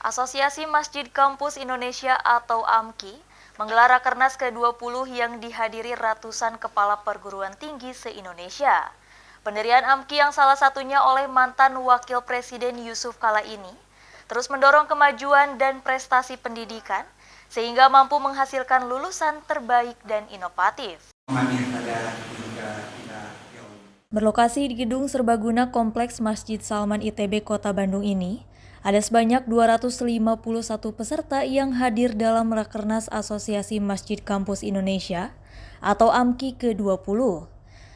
Asosiasi Masjid Kampus Indonesia atau AMKI menggelar Rakernas ke-20 yang dihadiri ratusan kepala perguruan tinggi se-Indonesia. Pendirian AMKI yang salah satunya oleh mantan Wakil Presiden Yusuf Kala ini terus mendorong kemajuan dan prestasi pendidikan sehingga mampu menghasilkan lulusan terbaik dan inovatif. Berlokasi di Gedung Serbaguna Kompleks Masjid Salman ITB Kota Bandung ini, ada sebanyak 251 peserta yang hadir dalam Rakernas Asosiasi Masjid Kampus Indonesia atau AMKI ke-20.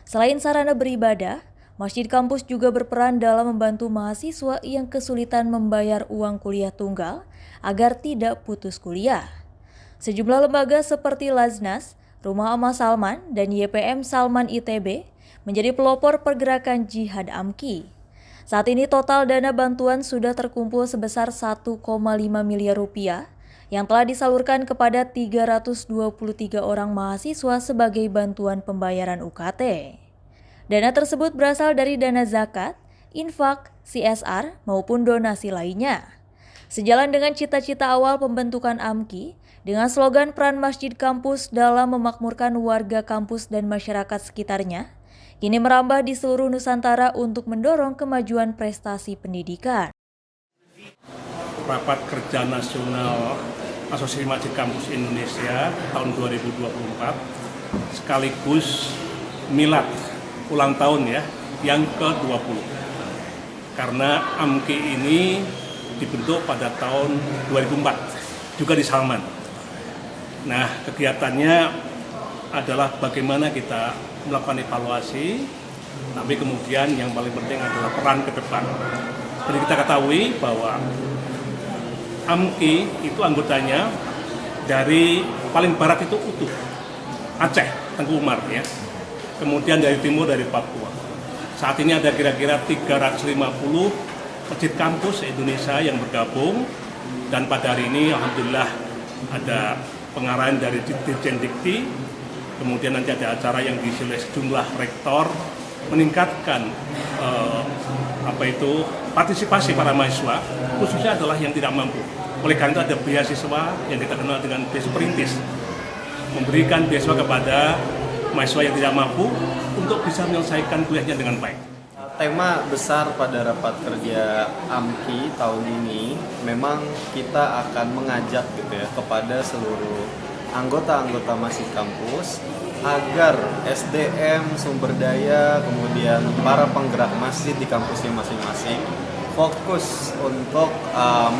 Selain sarana beribadah, Masjid Kampus juga berperan dalam membantu mahasiswa yang kesulitan membayar uang kuliah tunggal agar tidak putus kuliah. Sejumlah lembaga seperti Laznas, Rumah Amal Salman, dan YPM Salman ITB menjadi pelopor pergerakan jihad AMKI. Saat ini total dana bantuan sudah terkumpul sebesar 1,5 miliar rupiah yang telah disalurkan kepada 323 orang mahasiswa sebagai bantuan pembayaran UKT. Dana tersebut berasal dari dana zakat, infak, CSR, maupun donasi lainnya. Sejalan dengan cita-cita awal pembentukan AMKI, dengan slogan peran Masjid Kampus dalam memakmurkan warga kampus dan masyarakat sekitarnya, kini merambah di seluruh Nusantara untuk mendorong kemajuan prestasi pendidikan. Rapat Kerja Nasional Asosiasi Masjid Kampus Indonesia tahun 2024 sekaligus milad ulang tahun yang ke-20. Karena AMKI ini dibentuk pada tahun 2004 juga di Salman. Nah, kegiatannya adalah bagaimana kita melakukan evaluasi, tapi kemudian yang paling penting adalah peran ke depan. Seperti kita ketahui bahwa AMKI itu anggotanya dari paling barat itu utuh, Aceh, Tengku Umar Kemudian dari timur dari Papua. Saat ini ada kira-kira 350 masjid kampus Indonesia yang bergabung, dan pada hari ini alhamdulillah ada pengarahan dari Dirjen Dikti. Kemudian nanti ada acara yang diisi oleh sejumlah rektor meningkatkan partisipasi para mahasiswa, khususnya adalah yang tidak mampu. Oleh karena itu ada beasiswa yang kita kenal dengan beasiswa perintis, memberikan beasiswa kepada mahasiswa yang tidak mampu untuk bisa menyelesaikan kuliahnya dengan baik. Tema besar pada rapat kerja AMKI tahun ini memang kita akan mengajak kepada seluruh anggota-anggota Masjid Kampus agar SDM, sumber daya, kemudian para penggerak masjid di kampusnya masing-masing fokus untuk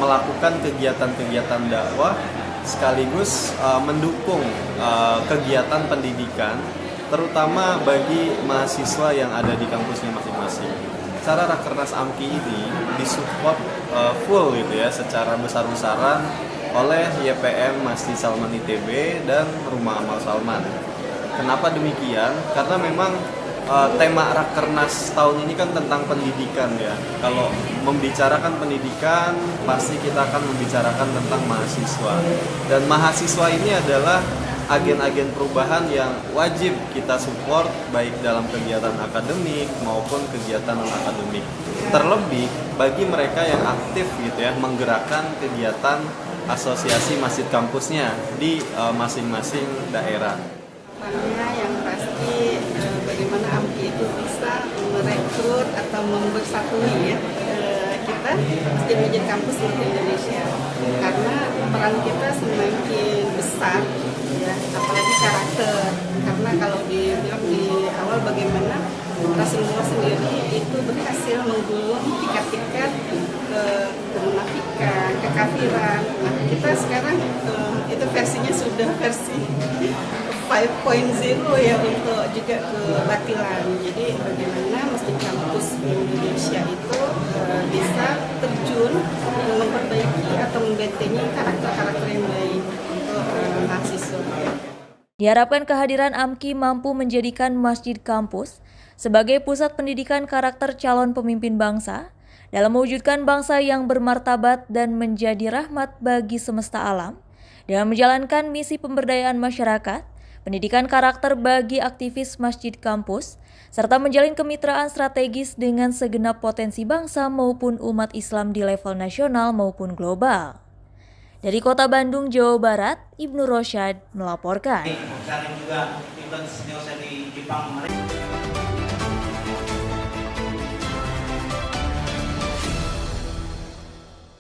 melakukan kegiatan-kegiatan dakwah sekaligus mendukung kegiatan pendidikan terutama bagi mahasiswa yang ada di kampusnya masing-masing. Secara Rakernas AMKI ini disupport full secara besar-besaran oleh YPM Masjid Salman ITB dan Rumah Amal Salman. Kenapa demikian? Karena memang tema Rakernas tahun ini kan tentang pendidikan Kalau membicarakan pendidikan, pasti kita akan membicarakan tentang mahasiswa. Dan mahasiswa ini adalah agen-agen perubahan yang wajib kita support baik dalam kegiatan akademik maupun kegiatan non-akademik. Terlebih bagi mereka yang aktif menggerakkan kegiatan asosiasi masjid kampusnya di masing-masing daerah. Yang pasti bagaimana AMKI itu bisa merekrut atau mempersatui kita masjid-masjid kampus di Indonesia, karena peran kita semakin besar apalagi karakter. Karena kalau dibilang di awal bagaimana Rasulullah sendiri itu berhasil menggulung tingkat-tingkat kemunafikan, kekafiran. Nah, kita sekarang itu versinya sudah versi 5.0 untuk juga kebatilan. Jadi bagaimana Masjid Kampus Indonesia itu bisa terjun memperbaiki atau membentengi karakter-karakter yang baik untuk mahasiswa. Diharapkan kehadiran AMKI mampu menjadikan Masjid Kampus sebagai pusat pendidikan karakter calon pemimpin bangsa dalam mewujudkan bangsa yang bermartabat dan menjadi rahmat bagi semesta alam dengan menjalankan misi pemberdayaan masyarakat, pendidikan karakter bagi aktivis Masjid Kampus, serta menjalin kemitraan strategis dengan segenap potensi bangsa maupun umat Islam di level nasional maupun global. Dari Kota Bandung, Jawa Barat, Ibnu Rosyad melaporkan. Saling juga event senior saya di Jepang kemarin.